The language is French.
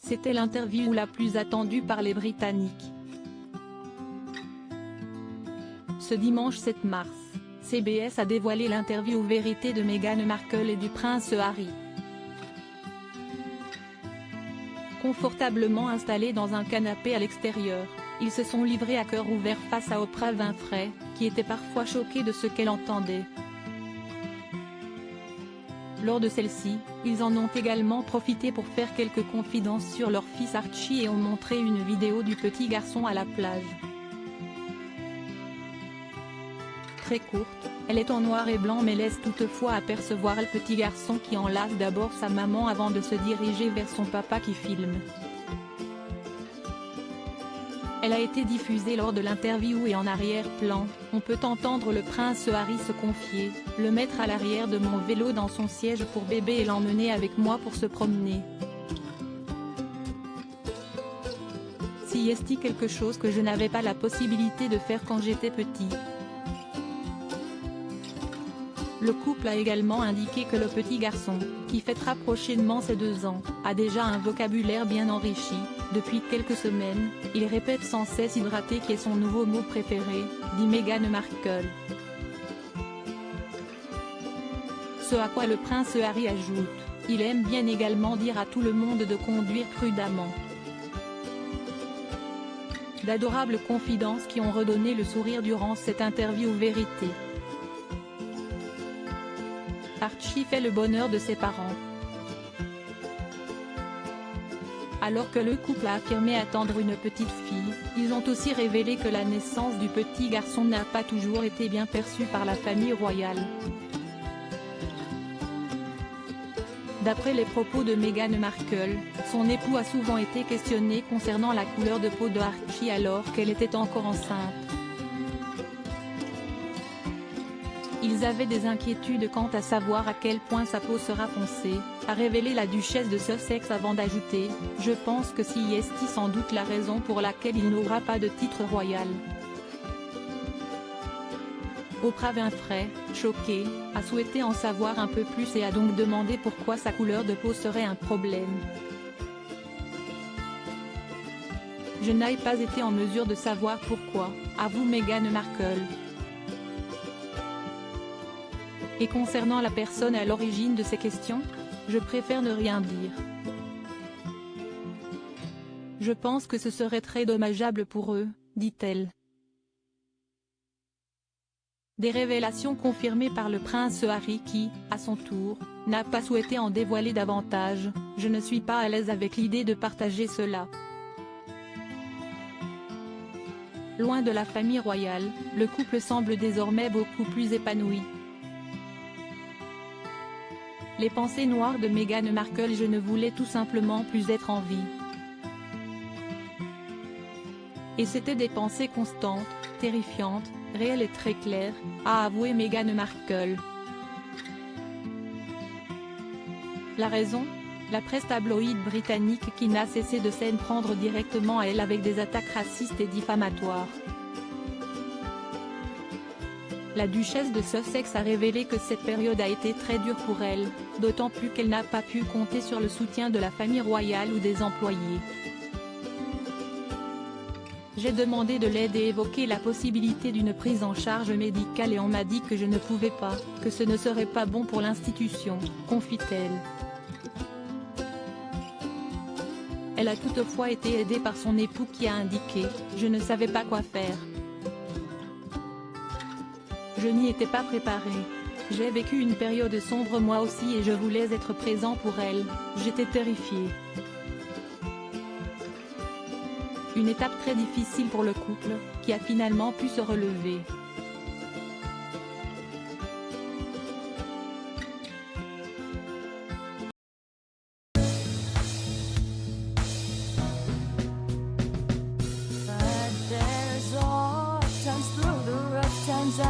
C'était l'interview la plus attendue par les Britanniques. Ce dimanche 7 mars, CBS a dévoilé l'interview vérité de Meghan Markle et du prince Harry. Confortablement installés dans un canapé à l'extérieur, ils se sont livrés à cœur ouvert face à Oprah Winfrey, qui était parfois choquée de ce qu'elle entendait. Lors de celle-ci, ils en ont également profité pour faire quelques confidences sur leur fils Archie et ont montré une vidéo du petit garçon à la plage. Très courte, elle est en noir et blanc mais laisse toutefois apercevoir le petit garçon qui enlace d'abord sa maman avant de se diriger vers son papa qui filme. Elle a été diffusée lors de l'interview et en arrière-plan, on peut entendre le prince Harry se confier, le mettre à l'arrière de mon vélo dans son siège pour bébé et l'emmener avec moi pour se promener. Si est-il quelque chose que je n'avais pas la possibilité de faire quand j'étais petit. Le couple a également indiqué que le petit garçon, qui fêtera prochainement ses 2 ans, a déjà un vocabulaire bien enrichi. Depuis quelques semaines, il répète sans cesse hydraté qui est son nouveau mot préféré, dit Meghan Markle. Ce à quoi le prince Harry ajoute, il aime bien également dire à tout le monde de conduire prudemment. D'adorables confidences qui ont redonné le sourire durant cette interview vérité. Archie fait le bonheur de ses parents. Alors que le couple a affirmé attendre une petite fille, ils ont aussi révélé que la naissance du petit garçon n'a pas toujours été bien perçue par la famille royale. D'après les propos de Meghan Markle, son époux a souvent été questionné concernant la couleur de peau de Archie alors qu'elle était encore enceinte. Ils avaient des inquiétudes quant à savoir à quel point sa peau sera foncée, a révélé la duchesse de Sussex avant d'ajouter « Je pense que si est sans doute la raison pour laquelle il n'aura pas de titre royal ». Oprah Winfrey, choquée, a souhaité en savoir un peu plus et a donc demandé pourquoi sa couleur de peau serait un problème. « Je n'ai pas été en mesure de savoir pourquoi », avoue Meghan Markle. Et concernant la personne à l'origine de ces questions, je préfère ne rien dire. Je pense que ce serait très dommageable pour eux, dit-elle. Des révélations confirmées par le prince Harry qui, à son tour, n'a pas souhaité en dévoiler davantage. Je ne suis pas à l'aise avec l'idée de partager cela. Loin de la famille royale, le couple semble désormais beaucoup plus épanoui. Les pensées noires de Meghan Markle. Je ne voulais tout simplement plus être en vie. Et c'était des pensées constantes, terrifiantes, réelles et très claires, a avoué Meghan Markle. La raison ? La presse tabloïde britannique qui n'a cessé de s'en prendre directement à elle avec des attaques racistes et diffamatoires. La duchesse de Sussex a révélé que cette période a été très dure pour elle, d'autant plus qu'elle n'a pas pu compter sur le soutien de la famille royale ou des employés. J'ai demandé de l'aide et évoqué la possibilité d'une prise en charge médicale et on m'a dit que je ne pouvais pas, que ce ne serait pas bon pour l'institution, confie-t-elle. Elle a toutefois été aidée par son époux qui a indiqué « Je ne savais pas quoi faire. Je n'y étais pas préparée. J'ai vécu une période sombre moi aussi et je voulais être présent pour elle, j'étais terrifiée. » Une étape très difficile pour le couple, qui a finalement pu se relever. But there's all times through the rough times